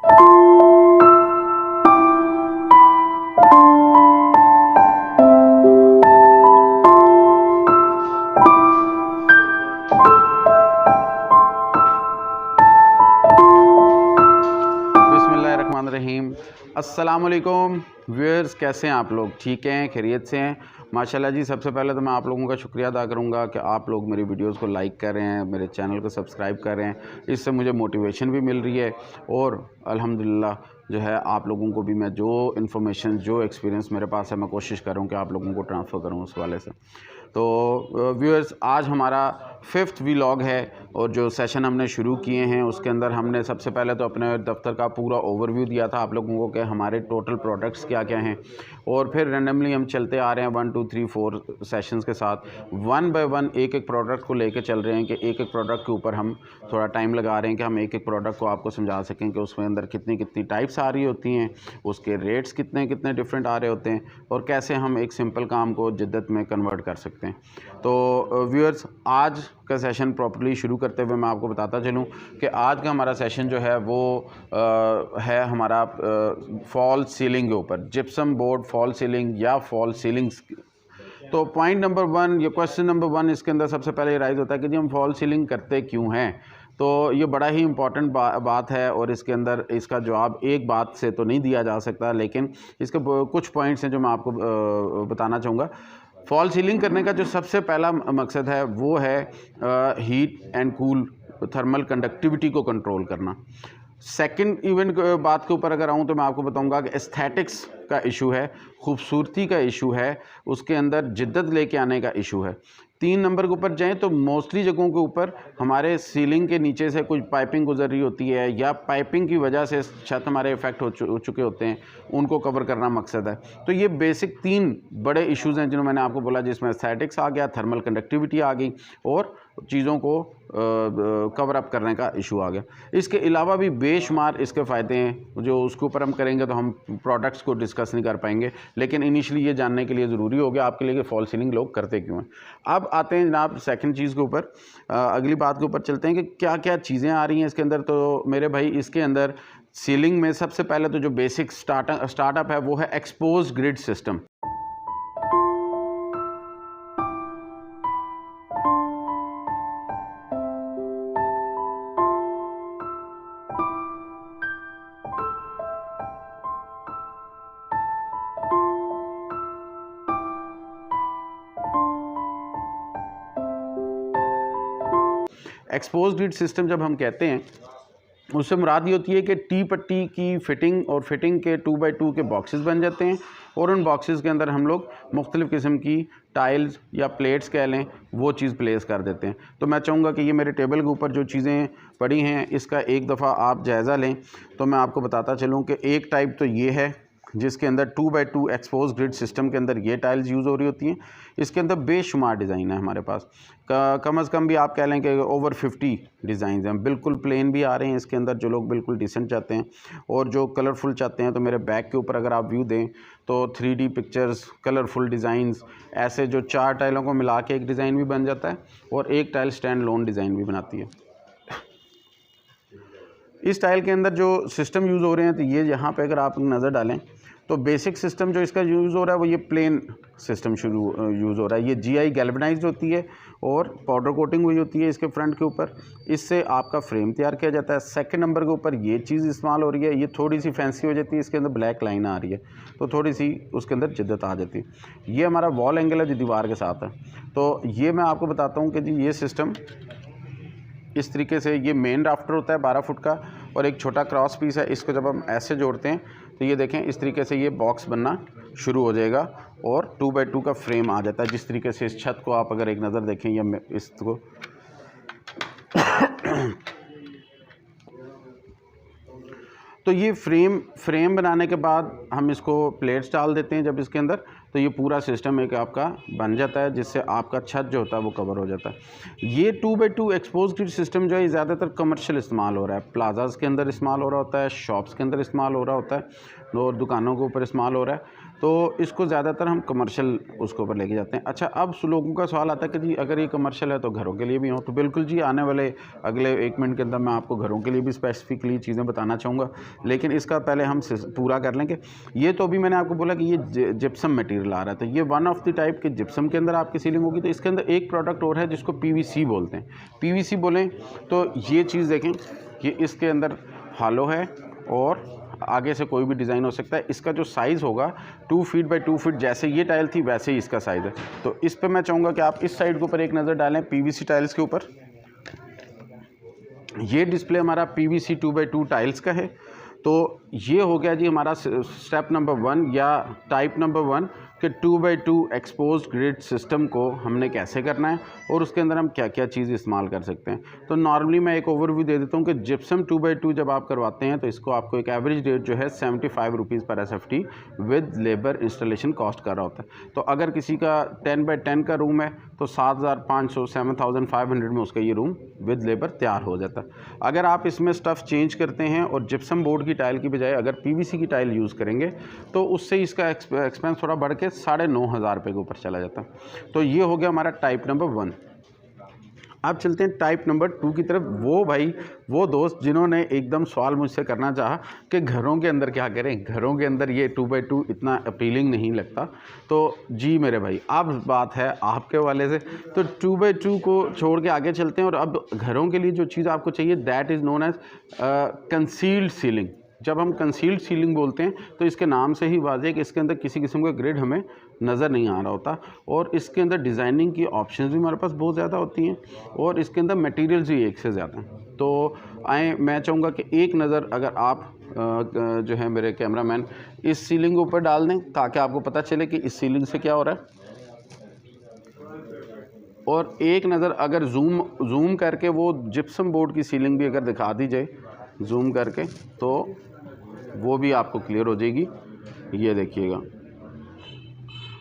बिस्मिल्लाहिर्रहमानिर्रहीम। अस्सलामुअलैकुम व्यूअर्स, कैसे हैं आप लोग? ठीक हैं, खैरियत से हैं? माशाल्लाह जी। सबसे पहले तो मैं आप लोगों का शुक्रिया अदा करूंगा कि आप लोग मेरी वीडियोस को लाइक कर रहे हैं, मेरे चैनल को सब्सक्राइब कर रहे हैं। इससे मुझे मोटिवेशन भी मिल रही है और अल्हम्दुलिल्लाह जो है आप लोगों को भी मैं जो इन्फॉर्मेशन, जो एक्सपीरियंस मेरे पास है, मैं कोशिश कर रहा हूँ कि आप लोगों को ट्रांसफ़र करूँ उस वाले से। तो व्यूअर्स, आज हमारा 5th व्लॉग है और जो सेशन हमने शुरू किए हैं उसके अंदर हमने सबसे पहले तो अपने दफ्तर का पूरा ओवरव्यू दिया था आप लोगों को कि हमारे टोटल प्रोडक्ट्स क्या क्या हैं, और फिर रैंडमली हम चलते आ रहे हैं 1 2 3 4 सेशंस के साथ, वन बाय वन एक एक प्रोडक्ट को लेकर चल रहे हैं कि एक एक प्रोडक्ट के ऊपर हम थोड़ा टाइम लगा रहे हैं कि हम एक एक प्रोडक्ट को आपको समझा सकें कि उसमें अंदर कितनी कितनी टाइप्स आ रही होती हैं, उसके रेट्स कितने कितने डिफरेंट आ रहे होते हैं और कैसे हम एक सिंपल काम को जिद्दत में कन्वर्ट कर सकते हैं। तो व्यूअर्स, आज का सेशन प्रॉपर्ली शुरू करते हुए मैं आपको बताता चलूँ कि आज का हमारा सेशन जो है वो है हमारा फॉल सीलिंग के ऊपर, जिप्सम बोर्ड फॉल सीलिंग या फॉल सीलिंग्स। तो पॉइंट नंबर 1 या क्वेश्चन नंबर 1 इसके अंदर सबसे पहले ये राइज होता है कि जी हम फॉल सीलिंग करते क्यों हैं। तो ये बड़ा ही इम्पॉर्टेंट बात है और इसके अंदर इसका जवाब एक बात से तो नहीं दिया जा सकता, लेकिन इसके कुछ पॉइंट्स हैं जो मैं आपको बताना चाहूँगा। फॉल सीलिंग करने का जो सबसे पहला मकसद है वो है heat and cool thermal conductivity को कंट्रोल करना। सेकंड इवेंट बात के ऊपर अगर आऊँ तो मैं आपको बताऊंगा कि एस्थेटिक्स का इशू है, खूबसूरती का इशू है, उसके अंदर जिद्दत लेके आने का इशू है। 3 नंबर के ऊपर जाएँ तो मोस्टली जगहों के ऊपर हमारे सीलिंग के नीचे से कुछ पाइपिंग गुजर रही होती है या पाइपिंग की वजह से छत हमारे इफेक्ट हो चुके होते हैं, उनको कवर करना मकसद है। तो ये बेसिक 3 बड़े इश्यूज़ हैं जिन्होंने मैंने आपको बोला, जिसमें एस्थेटिक्स आ गया, थर्मल कंडक्टिविटी आ गई और चीज़ों को कवर अप करने का इशू आ गया। इसके अलावा भी बेशुमार इसके फ़ायदे हैं जो उसके ऊपर हम करेंगे तो हम प्रोडक्ट्स को डिस्कस नहीं कर पाएंगे, लेकिन इनिशियली ये जानने के लिए ज़रूरी हो गया आपके लिए कि फॉल सीलिंग लोग करते क्यों हैं। अब आते हैं जनाब सेकंड चीज़ के ऊपर, अगली बात के ऊपर चलते हैं कि क्या क्या चीज़ें आ रही हैं इसके अंदर। तो मेरे भाई, इसके अंदर सीलिंग में सबसे पहले तो जो बेसिक स्टार्टअप है वो है expose grid system. Expose grid system जब हम कहते हैं उससे मुराद ये होती है कि टी पट्टी की फिटिंग और फिटिंग के 2 बाई 2 के बॉक्सेस बन जाते हैं और उन बॉक्सेस के अंदर हम लोग मुख्तलिफ़ किस्म की टाइल्स या प्लेट्स कह लें वो चीज़ प्लेस कर देते हैं। तो मैं चाहूँगा कि ये मेरे टेबल के ऊपर जो चीज़ें पड़ी हैं इसका एक दफ़ा आप जायज़ा लें। तो मैं आपको बताता चलूँ कि एक टाइप तो ये है जिसके अंदर 2 बाई 2 एक्सपोज ग्रिड सिस्टम के अंदर ये टाइल्स यूज़ हो रही होती हैं। इसके अंदर बेशुमार डिज़ाइन है हमारे पास, कम अज़ कम भी आप कह लें कि ओवर 50 डिज़ाइन हैं। बिल्कुल प्लेन भी आ रहे हैं इसके अंदर जो लोग बिल्कुल डिसेंट चाहते हैं, और जो कलरफुल चाहते हैं तो मेरे बैक के ऊपर अगर आप व्यू दें तो 3D पिक्चर्स, कलरफुल डिज़ाइंस, ऐसे जो 4 टाइलों को मिला के एक डिज़ाइन भी बन जाता है और एक टाइल स्टैंड लोन डिज़ाइन भी बनाती है। इस टाइल के अंदर जो सिस्टम यूज़ हो रहे हैं तो ये यहाँ पे अगर आप नज़र डालें तो बेसिक सिस्टम जो इसका यूज़ हो रहा है वो ये प्लेन सिस्टम यूज़ हो रहा है। ये GI गैल्वेनाइज्ड होती है और पाउडर कोटिंग हुई होती है इसके फ्रंट के ऊपर, इससे आपका फ्रेम तैयार किया जाता है। सेकंड नंबर के ऊपर ये चीज़ इस्तेमाल हो रही है, ये थोड़ी सी फैंसी हो जाती है, इसके अंदर ब्लैक लाइन आ रही है तो थोड़ी सी उसके अंदर जिद्दत आ जाती है। ये हमारा वॉल एंगल है जो दीवार के साथ है। तो ये मैं आपको बताता हूँ कि जी ये सिस्टम इस तरीके से, ये मेन राफ्टर होता है 12 फुट का और एक छोटा क्रॉस पीस है। इसको जब हम ऐसे जोड़ते हैं तो ये देखें इस तरीके से ये बॉक्स बनना शुरू हो जाएगा और 2 बाई 2 का फ्रेम आ जाता है। जिस तरीके से इस छत को आप अगर एक नज़र देखें या इसको तो ये फ्रेम बनाने के बाद हम इसको प्लेट्स डाल देते हैं जब इसके अंदर, तो ये पूरा सिस्टम एक आपका बन जाता है जिससे आपका छत जो होता है वो कवर हो जाता है। ये 2 बाई 2 एक्सपोज ग्रिड सिस्टम जो है ज़्यादातर कमर्शियल इस्तेमाल हो रहा है, प्लाजाज के अंदर इस्तेमाल हो रहा होता है, शॉप्स के अंदर इस्तेमाल हो रहा होता है और दुकानों के ऊपर इस्तेमाल हो रहा है। तो इसको ज़्यादातर हम कमर्शियल उसके ऊपर लेके जाते हैं। अच्छा, अब लोगों का सवाल आता है कि जी अगर ये कमर्शियल है तो घरों के लिए भी हो, तो बिल्कुल जी, आने वाले अगले 1 मिनट के अंदर मैं आपको घरों के लिए भी स्पेसिफिकली चीज़ें बताना चाहूँगा, लेकिन इसका पहले हम पूरा कर लेंगे। ये तो अभी मैंने आपको बोला कि ये जिप्सम मटेरियल आ रहा है, तो ये वन ऑफ द टाइप के जिप्सम के अंदर आपकी सीलिंग होगी। तो इसके अंदर एक प्रोडक्ट और है जिसको PVC बोलते हैं। PVC बोलें तो ये चीज़ देखें कि इसके अंदर हॉलो है और आगे से कोई भी डिज़ाइन हो सकता है। इसका जो साइज़ होगा 2 फीट बाई 2 फीट, जैसे ये टाइल थी वैसे ही इसका साइज़ है। तो इस पे मैं चाहूँगा कि आप इस साइड के ऊपर एक नज़र डालें PVC टाइल्स के ऊपर। ये डिस्प्ले हमारा PVC 2x2 टाइल्स का है। तो ये हो गया जी हमारा स्टेप नंबर 1 या टाइप नंबर 1 कि 2x2 एक्सपोज्ड ग्रिड सिस्टम को हमने कैसे करना है और उसके अंदर हम क्या क्या चीज़ इस्तेमाल कर सकते हैं। तो नॉर्मली मैं एक ओवरव्यू दे देता हूँ कि जिप्सम 2x2 जब आप करवाते हैं तो इसको आपको एक एवरेज रेट जो है 75 रुपीज़ पर SFT with labour installation cost कर रहा होता है। तो अगर किसी का 10x10 का रूम है तो 7,500 7,500 में उसका ये रूम विद लेबर तैयार हो जाता है। अगर आप इसमें स्टफ़ चेंज करते हैं और जिप्सम बोर्ड की टाइल की बजाय अगर PVC की टाइल यूज़ करेंगे तो उससे इसका एक्सपेंस थोड़ा बढ़ के 9,500 रुपये के ऊपर चला जाता है। तो ये हो गया हमारा टाइप नंबर 1। अब चलते हैं टाइप नंबर 2 की तरफ। वो दोस्त जिन्होंने एकदम सवाल मुझसे करना चाहा कि घरों के अंदर क्या करें, घरों के अंदर ये 2x2 इतना अपीलिंग नहीं लगता। तो जी मेरे भाई, अब बात है आपके वाले से। तो 2x2 को छोड़ के आगे चलते हैं और अब घरों के लिए जो चीज़ आपको चाहिए that is known as concealed ceiling. जब हम कंसील्ड सीलिंग बोलते हैं तो इसके नाम से ही वाज़ेह है कि इसके अंदर किसी किस्म का ग्रिड हमें नज़र नहीं आ रहा होता और इसके अंदर डिज़ाइनिंग की ऑप्शंस भी हमारे पास बहुत ज़्यादा होती हैं और इसके अंदर मटेरियल्स भी एक से ज़्यादा हैं। तो आए, मैं चाहूँगा कि एक नज़र अगर आप जो है मेरे कैमरामैन इस सीलिंग के ऊपर डाल दें ताकि आपको पता चले कि इस सीलिंग से क्या हो रहा है, और एक नज़र अगर जूम करके वो जिप्सम बोर्ड की सीलिंग भी अगर दिखा दी जाए जूम करके तो वो भी आपको क्लियर हो जाएगी। ये देखिएगा,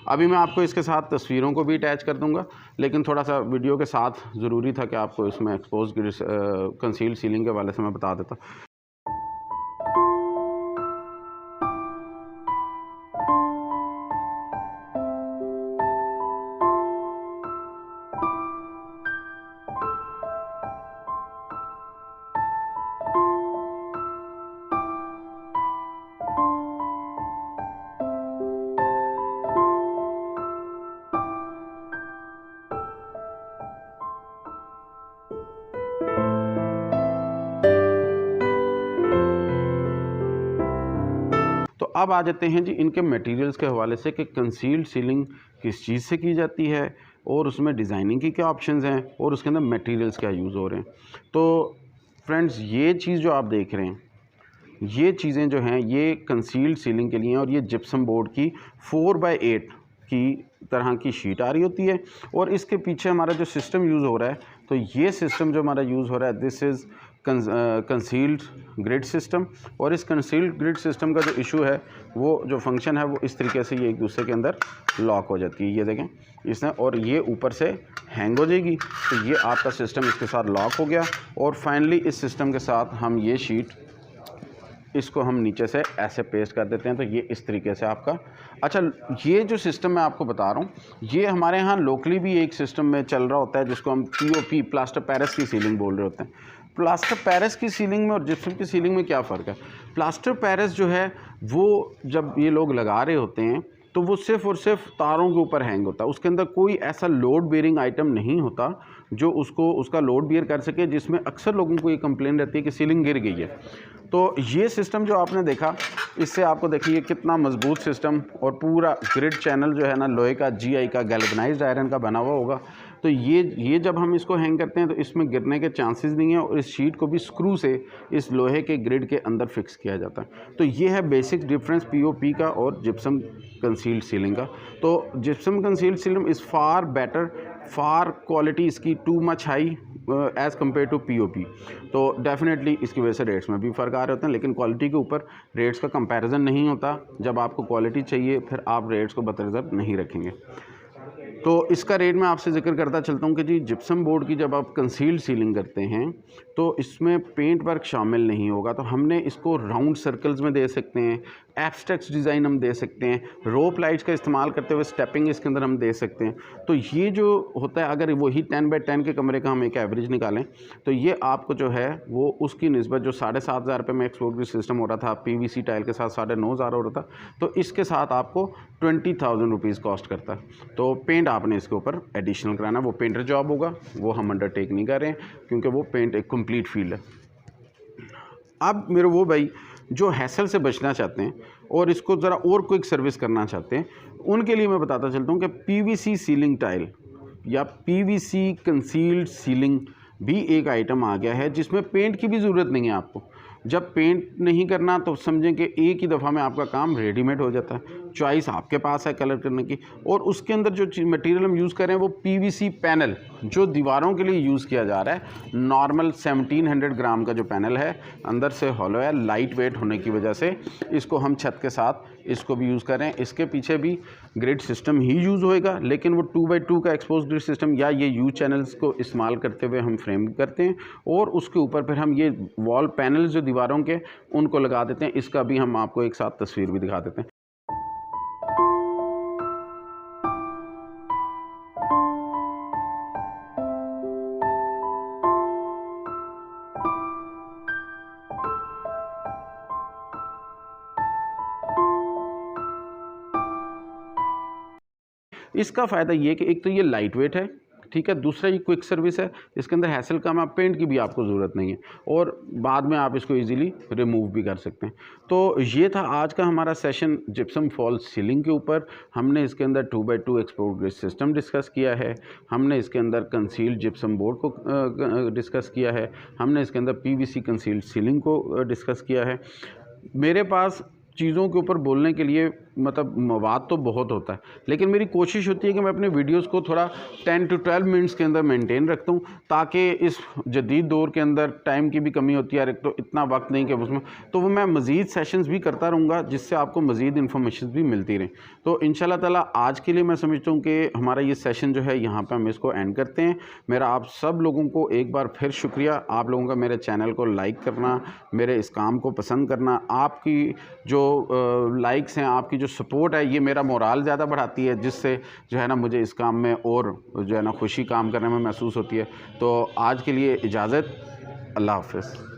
अभी मैं आपको इसके साथ तस्वीरों को भी अटैच कर दूंगा, लेकिन थोड़ा सा वीडियो के साथ ज़रूरी था कि आपको इसमें एक्सपोज कंसील्ड सीलिंग के हवाले से मैं बता देता। अब आ जाते हैं जी इनके मटेरियल्स के हवाले से कि कंसील्ड सीलिंग किस चीज़ से की जाती है और उसमें डिज़ाइनिंग की क्या ऑप्शंस हैं और उसके अंदर मटेरियल्स क्या यूज़ हो रहे हैं। तो फ्रेंड्स, ये चीज़ जो आप देख रहे हैं, ये चीज़ें जो हैं ये कंसील्ड सीलिंग के लिए हैं और ये जिप्सम बोर्ड की 4x8 की तरह की शीट आ रही होती है और इसके पीछे हमारा जो सिस्टम यूज़ हो रहा है, तो ये सिस्टम जो हमारा यूज़ हो रहा है this is concealed grid system. और इस कंसील्ड ग्रिड सिस्टम का जो इशू है, वो जो फंक्शन है वो इस तरीके से ये एक दूसरे के अंदर लॉक हो जाती है। ये देखें इसने, और ये ऊपर से हैंग हो जाएगी। तो ये आपका सिस्टम इसके साथ लॉक हो गया और फाइनली इस सिस्टम के साथ हम ये शीट इसको हम नीचे से ऐसे पेस्ट कर देते हैं। तो ये इस तरीके से आपका, अच्छा ये जो सिस्टम मैं आपको बता रहा हूँ ये हमारे यहाँ लोकली भी एक सिस्टम में चल रहा होता है जिसको हम POP प्लास्टर पेरिस की सीलिंग बोल रहे होते हैं। प्लास्टर पेरिस की सीलिंग में और जिप्सम की सीलिंग में क्या फ़र्क है? प्लास्टर पेरिस जो है वो जब ये लोग लगा रहे होते हैं तो वो सिर्फ़ और सिर्फ तारों के ऊपर हैंग होता है। उसके अंदर कोई ऐसा लोड बेयरिंग आइटम नहीं होता जो उसका लोड बियर कर सके, जिसमें अक्सर लोगों को ये कंप्लेन रहती है कि सीलिंग गिर गई है। तो ये सिस्टम जो आपने देखा, इससे आपको देखिए कितना मजबूत सिस्टम और पूरा ग्रिड चैनल जो है ना लोहे का GI का गैल्वेनाइज्ड आयरन का बना हुआ होगा। तो ये जब हम इसको हैंग करते हैं तो इसमें गिरने के चांसेस नहीं है और इस शीट को भी स्क्रू से इस लोहे के ग्रिड के अंदर फिक्स किया जाता है। तो ये है बेसिक डिफरेंस POP का और जिप्सम कंसील्ड सीलिंग का। तो gypsum concealed ceiling is far better, far quality इसकी too much high as compare to POP। तो डेफिनेटली इसकी वजह से रेट्स में भी फ़र्क आ रहे होते हैं, लेकिन क्वालिटी के ऊपर रेट्स का कंपैरिजन नहीं होता। जब आपको क्वालिटी चाहिए फिर आप रेट्स को बतनज़र नहीं रखेंगे। तो इसका रेट मैं आपसे ज़िक्र करता चलता हूँ कि जी जिप्सम बोर्ड की जब आप कंसील्ड सीलिंग करते हैं तो इसमें पेंट वर्क शामिल नहीं होगा, तो हमने इसको राउंड सर्कल्स में दे सकते हैं, एब्स्ट्रैक्ट डिज़ाइन हम दे सकते हैं, रोप लाइट्स का इस्तेमाल करते हुए स्टेपिंग इसके अंदर हम दे सकते हैं। तो ये जो होता है, अगर वही 10 बाई 10 के कमरे का हम एक एवरेज निकालें तो ये आपको जो है वो उसकी निस्बत जो 7,500 रुपये में एक्सपोर्ट ग्रिड सिस्टम हो रहा था, PVC टाइल के साथ 9,500 हो रहा था, तो इसके साथ आपको 20,000 रुपीज़ कॉस्ट करता है। तो पेंट आपने इसके ऊपर एडिशनल कराना, वो पेंटर जॉब होगा, वो हम अंडरटेक नहीं कर रहे हैं क्योंकि वो पेंट एक कंप्लीट फील्ड है। अब मेरे वो भाई जो हैसल से बचना चाहते हैं और इसको ज़रा और क्विक सर्विस करना चाहते हैं, उनके लिए मैं बताता चलता हूँ कि PVC सीलिंग टाइल या PVC कंसील्ड सीलिंग भी एक आइटम आ गया है जिसमें पेंट की भी ज़रूरत नहीं है आपको। जब पेंट नहीं करना तो समझें कि एक ही दफ़ा में आपका काम रेडीमेड हो जाता है, चॉइस आपके पास है कलर करने की। और उसके अंदर जो मटेरियल हम यूज़ कर रहे हैं वो PVC पैनल जो दीवारों के लिए यूज़ किया जा रहा है, नॉर्मल 1700 ग्राम का जो पैनल है, अंदर से हॉलो है, लाइट वेट होने की वजह से इसको हम छत के साथ इसको भी यूज़ कर रहे हैं। इसके पीछे भी ग्रिड सिस्टम ही यूज़ होएगा, लेकिन वो 2x2 का एक्सपोज ग्रिड सिस्टम या ये यू चैनल्स को इस्तेमाल करते हुए हम फ्रेम करते हैं और उसके ऊपर फिर हम ये वॉल पैनल्स जो दीवारों के उनको लगा देते हैं। इसका भी हम आपको एक साथ तस्वीर भी दिखा देते हैं। इसका फ़ायदा ये कि एक तो ये लाइट वेट है, ठीक है, दूसरा ये क्विक सर्विस है, इसके अंदर हैसल कम है, पेंट की भी आपको ज़रूरत नहीं है और बाद में आप इसको इजीली रिमूव भी कर सकते हैं। तो ये था आज का हमारा सेशन जिप्सम फॉल सीलिंग के ऊपर। हमने इसके अंदर 2x2 export grid system discuss किया है, हमने इसके अंदर कंसील्ड जिप्सम बोर्ड को डिस्कस किया है, हमने इसके अंदर PVC कंसील्ड सीलिंग को डिस्कस किया है। मेरे पास चीज़ों के ऊपर बोलने के लिए मतलब मवाद तो बहुत होता है, लेकिन मेरी कोशिश होती है कि मैं अपने वीडियोस को थोड़ा 10 to 12 मिनट्स के अंदर मेंटेन रखता हूँ, ताकि इस जदीद दौर के अंदर टाइम की भी कमी होती है, तो इतना वक्त नहीं कि उसमें, तो वो मैं मज़ीद सेशंस भी करता रहूँगा जिससे आपको मज़ीद इन्फॉर्मेशन भी मिलती रहे। तो इंशाल्लाह ताला आज के लिए मैं समझता हूँ कि हमारा ये सेशन जो है यहाँ पर हम इसको एंड करते हैं। मेरा आप सब लोगों को एक बार फिर शुक्रिया, आप लोगों का मेरे चैनल को लाइक करना, मेरे इस काम को पसंद करना, आपकी जो लाइक्स हैं, आपकी जो सपोर्ट है, ये मेरा मोराल ज़्यादा बढ़ाती है, जिससे जो है ना मुझे इस काम में और जो है ना खुशी काम करने में महसूस होती है। तो आज के लिए इजाज़त, अल्लाह हाफ़िज़।